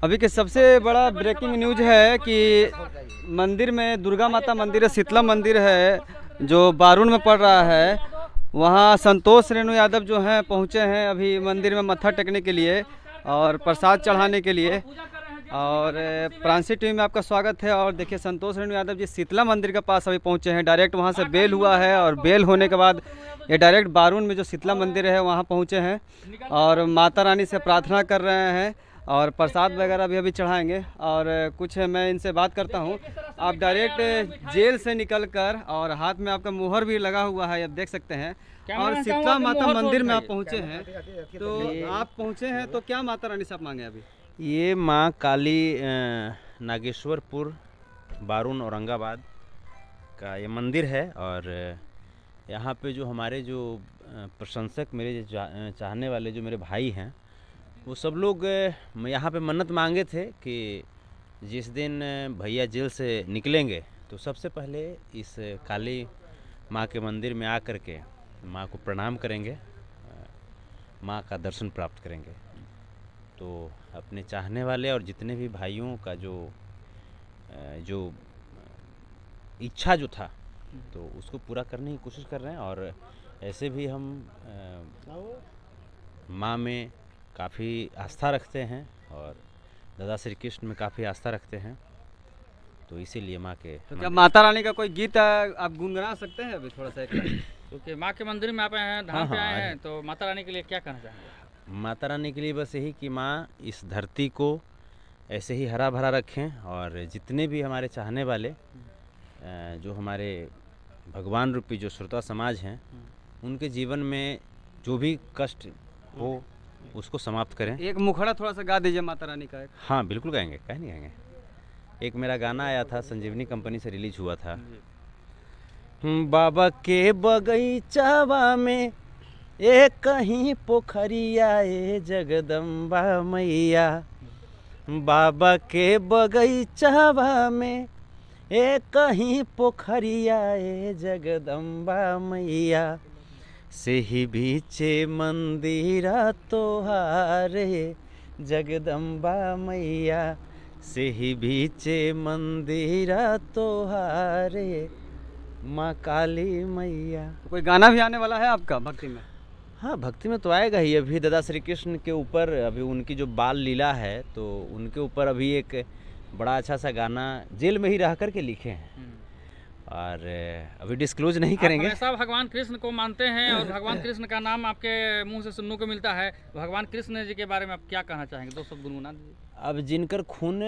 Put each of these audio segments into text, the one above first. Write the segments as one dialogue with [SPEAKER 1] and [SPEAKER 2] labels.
[SPEAKER 1] अभी के सबसे बड़ा ब्रेकिंग न्यूज है कि मंदिर में दुर्गा माता मंदिर है, शीतला मंदिर है जो बारून में पड़ रहा है, वहाँ संतोष रेणु यादव जो हैं पहुँचे हैं अभी मंदिर में मत्था टेकने के लिए और प्रसाद चढ़ाने के लिए। और प्रांसी टीवी में आपका स्वागत है। और देखिए संतोष रेणु यादव जी शीतला मंदिर के पास अभी पहुँचे हैं, डायरेक्ट वहाँ से बेल हुआ है और बेल होने के बाद ये डायरेक्ट बारून में जो शीतला मंदिर है वहाँ पहुँचे हैं और माता रानी से प्रार्थना कर रहे हैं और प्रसाद वगैरह भी अभी चढ़ाएंगे। और कुछ मैं इनसे बात करता हूँ। आप डायरेक्ट जेल से निकलकर और हाथ में आपका मुहर भी लगा हुआ है, आप देख सकते हैं, और शीतला माता मंदिर में आप पहुँचे हैं। तो आप पहुँचे हैं तो क्या माता रानी से आप मांगे अभी?
[SPEAKER 2] ये माँ काली नागेश्वरपुर बारून औरंगाबाद का ये मंदिर है। और यहाँ पे जो हमारे जो प्रशंसक, मेरे चाहने वाले जो मेरे भाई हैं, वो सब लोग यहाँ पे मन्नत मांगे थे कि जिस दिन भैया जेल से निकलेंगे तो सबसे पहले इस काली माँ के मंदिर में आकर के माँ को प्रणाम करेंगे, माँ का दर्शन प्राप्त करेंगे। तो अपने चाहने वाले और जितने भी भाइयों का जो इच्छा जो था तो उसको पूरा करने की कोशिश कर रहे हैं। और ऐसे भी हम माँ में काफ़ी आस्था रखते हैं और दादा श्री कृष्ण में काफ़ी आस्था रखते हैं, तो इसीलिए माँ के।
[SPEAKER 1] तो क्या माता रानी का कोई गीत आप गुनगुना सकते हैं अभी थोड़ा सा?
[SPEAKER 3] क्योंकि माँ के मंदिर में आप आए हैं, धाम पे आए हैं, तो माता रानी के लिए क्या कहना चाहेंगे?
[SPEAKER 2] माता रानी के लिए बस यही कि माँ इस धरती को ऐसे ही हरा भरा रखें और जितने भी हमारे चाहने वाले जो हमारे भगवान रूपी जो श्रोता समाज हैं, उनके जीवन में जो भी कष्ट हो उसको समाप्त करें।
[SPEAKER 1] एक मुखड़ा थोड़ा सा गा दीजिए माता रानी का।
[SPEAKER 2] हाँ बिल्कुल गाएंगे, कह नहीं गाएंगे। एक मेरा गाना आया था, संजीवनी कंपनी से रिलीज हुआ था। बाबा के बगीचावा में एक कहीं पोखरिया ए जगदम्बा मैया, बाबा के बगीचावा में एक कहीं पोखरिया ए जगदम्बा मैया, से ही बीचे मंदिरा तोहारे जगदम्बा मैया, से ही बीचे मंदिरा तोहारे माँ काली मैया।
[SPEAKER 1] कोई गाना भी आने वाला है आपका भक्ति में?
[SPEAKER 2] हाँ भक्ति में तो आएगा ही। अभी दादा श्री कृष्ण के ऊपर अभी उनकी जो बाल लीला है तो उनके ऊपर अभी एक बड़ा अच्छा सा गाना जेल में ही रह कर के लिखे हैं और अभी डिस्क्लोज नहीं करेंगे।
[SPEAKER 3] हमेशा भगवान कृष्ण को मानते हैं और भगवान कृष्ण का नाम आपके मुंह से सुनने को मिलता है। भगवान कृष्ण जी के बारे में आप क्या कहना चाहेंगे? दो शब्द गुनगुना दीजिए।
[SPEAKER 2] अब जिनकर खून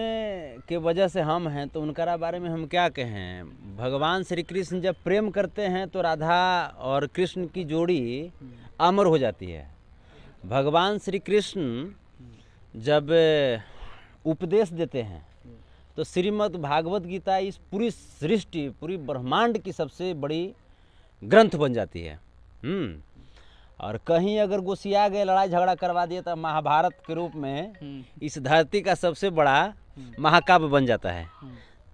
[SPEAKER 2] के वजह से हम हैं तो उनका बारे में हम क्या कहें। भगवान श्री कृष्ण जब प्रेम करते हैं तो राधा और कृष्ण की जोड़ी अमर हो जाती है। भगवान श्री कृष्ण जब उपदेश देते हैं तो श्रीमद् भागवत गीता इस पूरी सृष्टि, पूरी ब्रह्मांड की सबसे बड़ी ग्रंथ बन जाती है। और कहीं अगर गुस्सिया गए, लड़ाई झगड़ा करवा दिए तो महाभारत के रूप में इस धरती का सबसे बड़ा महाकाव्य बन जाता है।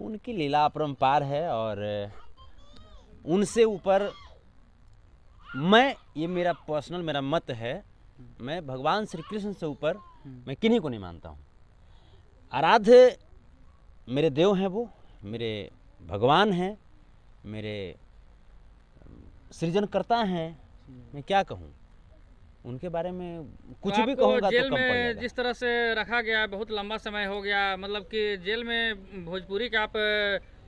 [SPEAKER 2] उनकी लीला अपरंपार है और उनसे ऊपर ये मेरा पर्सनल मेरा मत है, मैं भगवान श्री कृष्ण से ऊपर मैं किन्हीं को नहीं मानता हूँ। आराध्य मेरे देव हैं, वो मेरे भगवान हैं, मेरे सृजनकर्ता हैं। मैं क्या कहूँ उनके बारे में, कुछ भी कहूँगा तो कम पड़ जाएगा।
[SPEAKER 3] जिस तरह से रखा गया, बहुत लंबा समय हो गया, मतलब कि जेल में भोजपुरी के आप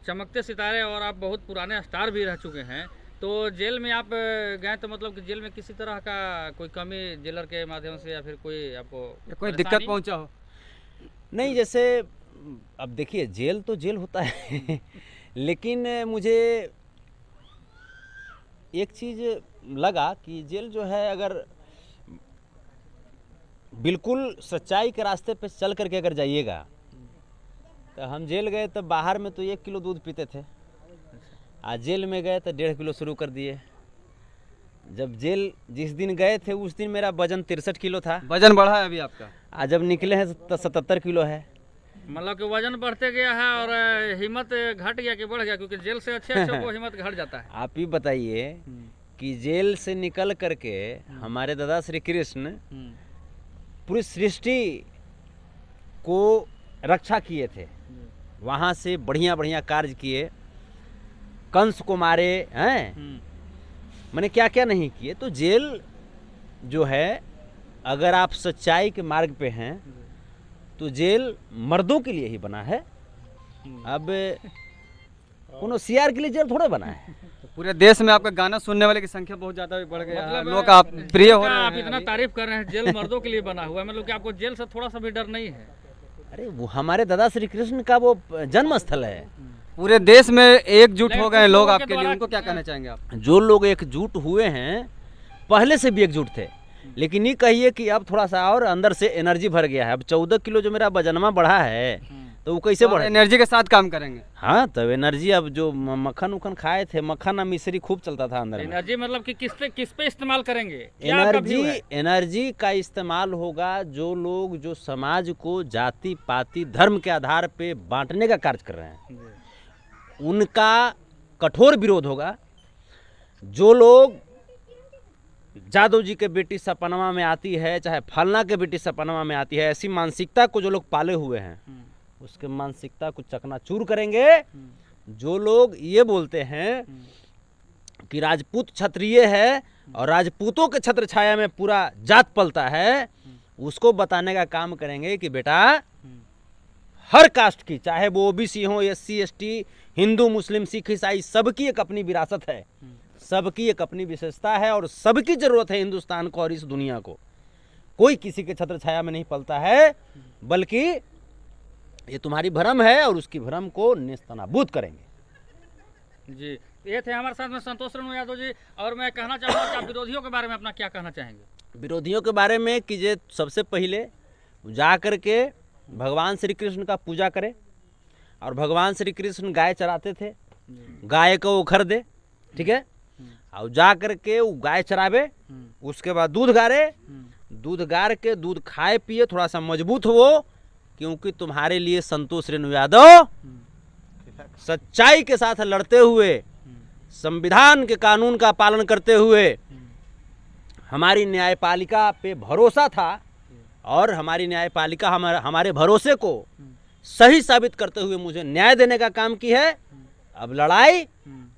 [SPEAKER 3] चमकते सितारे और आप बहुत पुराने स्टार भी रह चुके हैं, तो जेल में आप गए तो मतलब कि जेल में किसी तरह का कोई कमी जेलर के माध्यम से या फिर कोई आपको
[SPEAKER 1] कोई दिक्कत पहुंचा हो?
[SPEAKER 2] नहीं, जैसे अब देखिए जेल तो जेल होता है लेकिन मुझे एक चीज़ लगा कि जेल जो है अगर बिल्कुल सच्चाई के रास्ते पे चल करके अगर जाइएगा, तो हम जेल गए तो बाहर में तो 1 किलो दूध पीते थे, आज जेल में गए तो 1.5 किलो शुरू कर दिए। जब जेल जिस दिन गए थे उस दिन मेरा वजन 63 किलो था।
[SPEAKER 1] वजन बढ़ा है अभी आपका?
[SPEAKER 2] आज जब निकले हैं तो 77 किलो है।
[SPEAKER 3] मतलब कि वजन बढ़ते गया है और हिम्मत घट गया कि बढ़ गया? क्योंकि जेल से अच्छे को हिम्मत घट जाता है।
[SPEAKER 2] आप ही बताइए कि जेल से निकल करके हमारे दादा श्री कृष्ण पूरी सृष्टि को रक्षा किए थे, वहाँ से बढ़िया बढ़िया कार्य किए, कंस को मारे हैं, मैंने क्या क्या नहीं किए। तो जेल जो है, अगर आप सच्चाई के मार्ग पे हैं तो जेल मर्दों के लिए ही बना है। अब कोनो सीआर के लिए जेल थोड़ा बना है।
[SPEAKER 1] पूरे देश में आपका गाना सुनने वाले की संख्या बहुत ज़्यादा बढ़ गया है,
[SPEAKER 3] मतलब
[SPEAKER 1] लोग आप प्रिय हो रहे
[SPEAKER 3] आप
[SPEAKER 1] हैं
[SPEAKER 3] इतना
[SPEAKER 1] अभी।
[SPEAKER 3] तारीफ कर रहे हैं, जेल मर्दों के लिए बना हुआ है, मतलब कि आपको जेल से थोड़ा सा भी डर नहीं है?
[SPEAKER 2] अरे वो हमारे दादा श्री कृष्ण का वो जन्म स्थल है।
[SPEAKER 1] पूरे देश में एकजुट हो गए हैं
[SPEAKER 3] कुछ
[SPEAKER 1] लोग
[SPEAKER 3] लोगों के
[SPEAKER 1] आपके लिए,
[SPEAKER 3] द्वारा-
[SPEAKER 1] उनको क्या कहना चाहेंगे आप?
[SPEAKER 2] जो लोग एकजुट हुए हैं, पहले से भी एकजुट थे, लेकिन ये कहिए कि अब थोड़ा सा और अंदर से एनर्जी भर गया है। अब 14 किलो जो मेरा वजनमा बढ़ा है, तो वो कैसे
[SPEAKER 1] तो आप
[SPEAKER 2] बढ़े?
[SPEAKER 1] एनर्जी के साथ काम करेंगे।
[SPEAKER 2] हाँ, तब एनर्जी। अब जो मक्खन उखन खाए थे, मक्खन और मिश्री खूब चलता था अंदर में।
[SPEAKER 3] एनर्जी मतलब कि किस पे इस्तेमाल करेंगे? क्या आपका व्यू है?
[SPEAKER 2] एनर्जी का इस्तेमाल होगा जो लोग जो समाज को जाति पाति धर्म के आधार पे बांटने का कार्य कर रहे हैं, उनका कठोर विरोध होगा। जो लोग जादव जी के बेटी सपनवा में आती है, चाहे फलना के बेटी सपनवा में आती है, ऐसी मानसिकता को जो लोग पाले हुए हैं, उसके मानसिकता को चकनाचूर करेंगे। जो लोग ये बोलते हैं कि राजपूत क्षत्रिय है और राजपूतों के छत्र छाया में पूरा जात पलता है, उसको बताने का काम करेंगे कि बेटा, हर कास्ट की, चाहे वो ओबीसी हो, एससी एसटी, हिंदू मुस्लिम सिख ईसाई, सबकी एक अपनी विरासत है, सबकी एक अपनी विशेषता है और सबकी जरूरत है हिंदुस्तान को और इस दुनिया को। कोई किसी के छत्र छाया में नहीं पलता है, बल्कि ये तुम्हारी भ्रम है और उसकी भ्रम को नेस्तनाबूद करेंगे।
[SPEAKER 3] जी, ये थे हमारे साथ में संतोष रेणु यादव जी। और मैं कहना चाहूँगा कि आप विरोधियों के बारे में अपना क्या कहना चाहेंगे?
[SPEAKER 2] विरोधियों के बारे में कि जे सबसे पहले जा कर के भगवान श्री कृष्ण का पूजा करे, और भगवान श्री कृष्ण गाय चराते थे, गाय को उखर दे, ठीक है, और जा कर के वो गाय चरावे, उसके बाद दूध गारे, दूध गार के दूध खाए पिए, थोड़ा सा मजबूत हो, क्योंकि तुम्हारे लिए संतोष रेणु यादव सच्चाई के साथ लड़ते हुए, संविधान के कानून का पालन करते हुए, हमारी न्यायपालिका पे भरोसा था और हमारी न्यायपालिका हमारे भरोसे को सही साबित करते हुए मुझे न्याय देने का काम की है। अब लड़ाई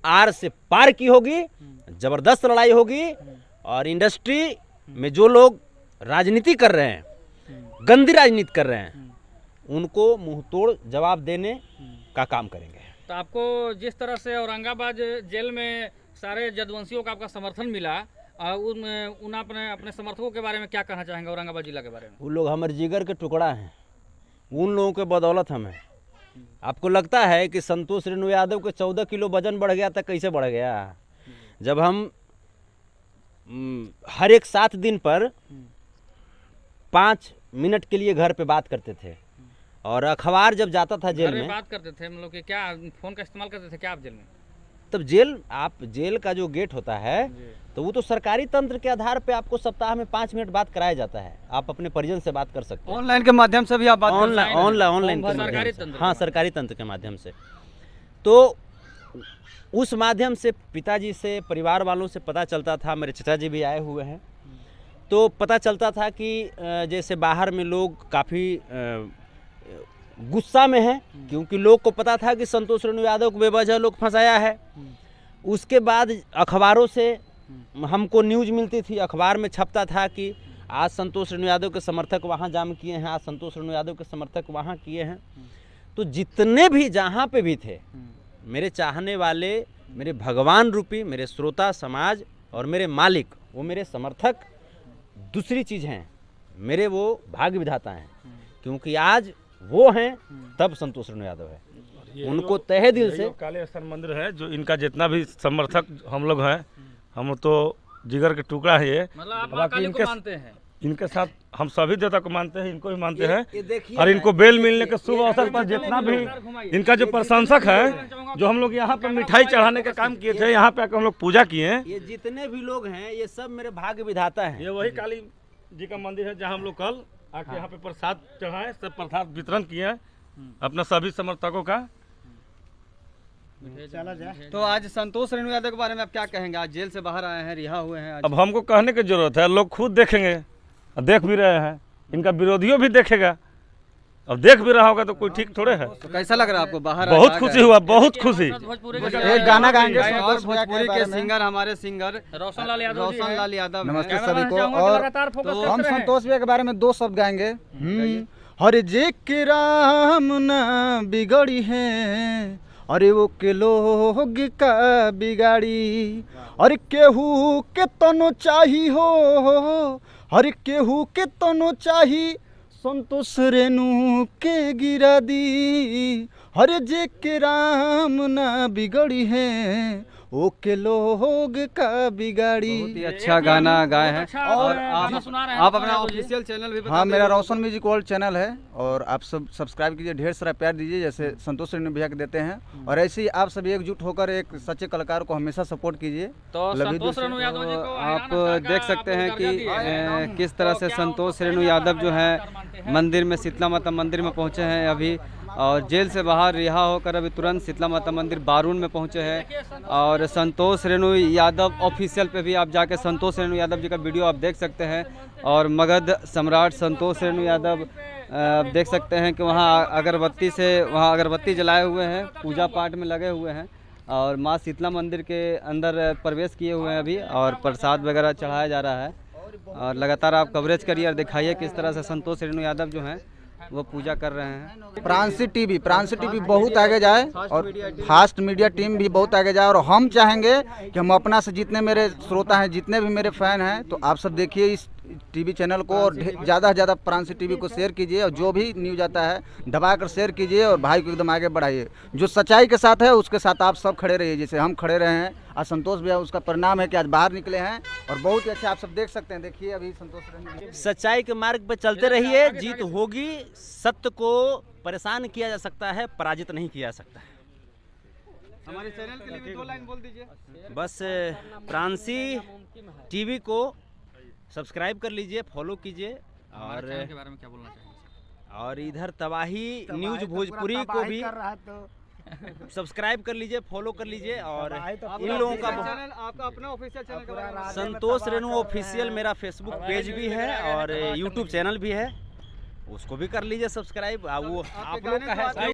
[SPEAKER 2] आर से पार की होगी, जबरदस्त लड़ाई होगी, और इंडस्ट्री में जो लोग राजनीति कर रहे हैं, गंदी राजनीति कर रहे हैं, उनको मुंह तोड़ जवाब देने का काम करेंगे।
[SPEAKER 3] तो आपको जिस तरह से औरंगाबाद जेल में सारे जदवंशियों का आपका समर्थन मिला, उन अपने समर्थकों के बारे में क्या कहना चाहेंगे औरंगाबाद जिला के बारे में?
[SPEAKER 2] वो लोग हमारे जिगर के टुकड़ा हैं, उन लोगों के बदौलत हम हैं। आपको लगता है कि संतोष रेणु यादव के 14 किलो वजन बढ़ गया था? कैसे बढ़ गया? जब हम हर एक 7 दिन पर 5 मिनट के लिए घर पे बात करते थे, और अखबार जब जाता था जेल में,
[SPEAKER 3] बात करते थे, मतलब कि क्या फोन का इस्तेमाल करते थे क्या आप जेल में?
[SPEAKER 2] तब जेल का जो गेट होता है, तो वो तो सरकारी तंत्र के आधार पे आपको सप्ताह में 5 मिनट बात कराया जाता है। आप अपने परिजन से बात कर सकते हैं,
[SPEAKER 1] ऑनलाइन के माध्यम से भी आप बात
[SPEAKER 2] ऑनलाइन
[SPEAKER 3] सरकारी तंत्र,
[SPEAKER 2] हाँ, सरकारी तंत्र के माध्यम से। तो उस माध्यम से पिताजी से, परिवार वालों से पता चलता था, मेरे चाचा जी भी आए हुए हैं, तो पता चलता था कि जैसे बाहर में लोग काफ़ी गुस्सा में हैं, क्योंकि लोग को पता था कि संतोष रेणु यादव को बेवजह लोग फंसाया है। उसके बाद अखबारों से हमको न्यूज़ मिलती थी, अखबार में छपता था कि आज संतोष रेणु यादव के समर्थक वहाँ जाम किए हैं, आज संतोष रेणु यादव के समर्थक वहाँ किए हैं। तो जितने भी जहाँ पे भी थे, मेरे चाहने वाले, मेरे भगवान रूपी, मेरे श्रोता समाज और मेरे मालिक, वो मेरे समर्थक दूसरी चीज़ हैं, मेरे वो भाग्य विधाता हैं, क्योंकि आज वो हैं तब संतोष रेणु यादव है। उनको तहे दिल से
[SPEAKER 4] काले स्थान मंदिर है, जो इनका जितना भी समर्थक हम लोग हैं, हम तो जिगर के टुकड़ा है ये,
[SPEAKER 3] मतलब आप
[SPEAKER 4] बाकी
[SPEAKER 3] काली
[SPEAKER 4] इनके
[SPEAKER 3] को मानते हैं?
[SPEAKER 4] इनके साथ हम सभी देवता को मानते हैं, इनको भी मानते हैं।
[SPEAKER 2] ये देखिए,
[SPEAKER 4] और इनको बेल मिलने के शुभ अवसर पर जितना भी इनका जो प्रशंसक है, जो हम लोग यहाँ पर मिठाई चढ़ाने का काम किए थे, यहाँ पे आकर हम लोग पूजा किए हैं।
[SPEAKER 2] ये जितने भी लोग हैं, ये सब मेरे भाग्य विधाता हैं।
[SPEAKER 4] ये वही काली जी का मंदिर है जहाँ हम लोग कल आके यहाँ पे प्रसाद चढ़ाए, सब प्रसाद वितरण किए हैं अपना सभी समर्थकों का।
[SPEAKER 1] तो आज संतोष रेणु यादव के बारे में आप क्या कहेंगे? आज जेल से बाहर आए हैं, रिहा हुए हैं आज।
[SPEAKER 4] अब हमको कहने की जरूरत है, लोग खुद देखेंगे, देख भी रहे हैं, इनका विरोधियों भी देखेगा अब देख भी रहा होगा तो कोई ठीक थोड़े है।
[SPEAKER 1] तो कैसा लग रहा है आपको बाहर
[SPEAKER 4] बहुत
[SPEAKER 1] आ
[SPEAKER 4] खुशी
[SPEAKER 1] गए?
[SPEAKER 4] हुआ, बहुत खुशी।
[SPEAKER 3] भोजपुरी
[SPEAKER 5] एक गाना गाएंगे
[SPEAKER 1] और
[SPEAKER 5] संतोष भैया
[SPEAKER 1] भोजपुरी के
[SPEAKER 5] बारे में।
[SPEAKER 1] सिंगर हमारे सिंगर
[SPEAKER 3] रोशन लाल यादव जी
[SPEAKER 1] रोशन लाल यादव
[SPEAKER 5] नमस्ते
[SPEAKER 1] हैं।
[SPEAKER 5] सभी को।
[SPEAKER 3] चाहूंगा कि
[SPEAKER 5] और
[SPEAKER 3] लगातार फोकस
[SPEAKER 5] हम
[SPEAKER 3] करते रहें।
[SPEAKER 5] संतोष भैया के बारे में 2 शब्द गाएंगे। हर जे के राम ना बिगड़ी है, अरे वो के लोग का बिगाड़ी, अरे केहू के तनो चाही हो, हर केहू के तनो चाही, संतोष रेणु के गिरा दी, हर जे के राम ना बिगड़ी है, ओ के लोग का बिगाड़ी।
[SPEAKER 1] बहुत ही अच्छा गाना गाए हैं।
[SPEAKER 3] अच्छा
[SPEAKER 1] और
[SPEAKER 3] गाना
[SPEAKER 1] आप
[SPEAKER 3] सुना रहे हैं
[SPEAKER 1] आप
[SPEAKER 3] तो
[SPEAKER 1] अपना
[SPEAKER 3] यादव जी।
[SPEAKER 1] ऑफिशियल चैनल भी बता
[SPEAKER 5] हाँ, मेरा
[SPEAKER 1] दीजिए।
[SPEAKER 5] रोशन म्यूजिक वर्ल्ड चैनल है और आप सब सब्सक्राइब कीजिए, ढेर सारा प्यार दीजिए जैसे संतोष रेणु भैया के देते हैं। और ऐसे ही आप सभी एकजुट होकर एक सच्चे कलाकार को हमेशा सपोर्ट कीजिए।
[SPEAKER 3] तो
[SPEAKER 5] लव यू
[SPEAKER 3] संतोष
[SPEAKER 5] दोस्तों।
[SPEAKER 3] रेणु यादव जी को
[SPEAKER 1] आप
[SPEAKER 3] हरियाणा सरकार
[SPEAKER 1] देख सकते हैं
[SPEAKER 3] आपको
[SPEAKER 1] कि
[SPEAKER 3] दर्जा दिए हैं।
[SPEAKER 1] किस तरह से
[SPEAKER 3] तो क्या
[SPEAKER 1] संतोष
[SPEAKER 3] उनका
[SPEAKER 1] रेणु
[SPEAKER 3] कहना
[SPEAKER 1] यादव जो
[SPEAKER 3] है,
[SPEAKER 1] है मंदिर में शीतला माता मंदिर में पहुंचे हैं अभी, और जेल से बाहर रिहा होकर अभी तुरंत शीतला माता मंदिर बारून में पहुंचे हैं। और संतोष रेणु यादव ऑफिशियल पे भी आप जाके संतोष रेणु यादव जी का वीडियो आप देख सकते हैं। और मगध सम्राट संतोष रेणु यादव आप देख सकते हैं कि वहाँ अगरबत्ती जलाए हुए हैं, पूजा पाठ में लगे हुए हैं और माँ शीतला मंदिर के अंदर प्रवेश किए हुए हैं अभी, और प्रसाद वगैरह चढ़ाया जा रहा है। और लगातार आप कवरेज करिए और दिखाइए किस तरह से संतोष रेणु यादव जो हैं वो पूजा कर रहे हैं।
[SPEAKER 5] प्रांसी टीवी बहुत आगे जाए और फास्ट मीडिया टीम भी बहुत आगे जाए। और हम चाहेंगे कि हम अपना से जितने मेरे श्रोता हैं, जितने भी मेरे फैन हैं, तो आप सब देखिए इस टीवी चैनल को और ज़्यादा से ज़्यादा प्रांसी टीवी को शेयर कीजिए और जो भी न्यूज़ आता है दबा कर शेयर कीजिए और भाई को एकदम आगे बढ़ाइए। जो सच्चाई के साथ है उसके साथ आप सब खड़े रहिए, जैसे हम खड़े रहे हैं। आज संतोष भैया उसका परिणाम है कि आज बाहर निकले हैं और बहुत ही अच्छा आप सब देख सकते हैं। देखिए अभी संतोष रेणु
[SPEAKER 2] सच्चाई के मार्ग पर चलते रहिए, जीत होगी। सत्य को परेशान किया जा सकता है, पराजित नहीं किया जा सकता है।
[SPEAKER 1] हमारे चैनल के लिए भी 2 लाइन बोल दीजिए।
[SPEAKER 2] बस प्रांसी टीवी को सब्सक्राइब कर लीजिए, फॉलो कीजिए। और
[SPEAKER 3] चैनल के बारे में क्या बोलना चाहेंगे?
[SPEAKER 2] और इधर तबाही न्यूज भोजपुरी को भी सब्सक्राइब कर लीजिए, फॉलो कर लीजिए। और इन लोगों का
[SPEAKER 1] चैनल आपका अपना ऑफिशियल चैनल के बारे में
[SPEAKER 2] संतोष रेणु ऑफिशियल मेरा फेसबुक पेज भी है और यूट्यूब चैनल भी है, उसको भी कर लीजिए सब्सक्राइब। वो आप लोग का है।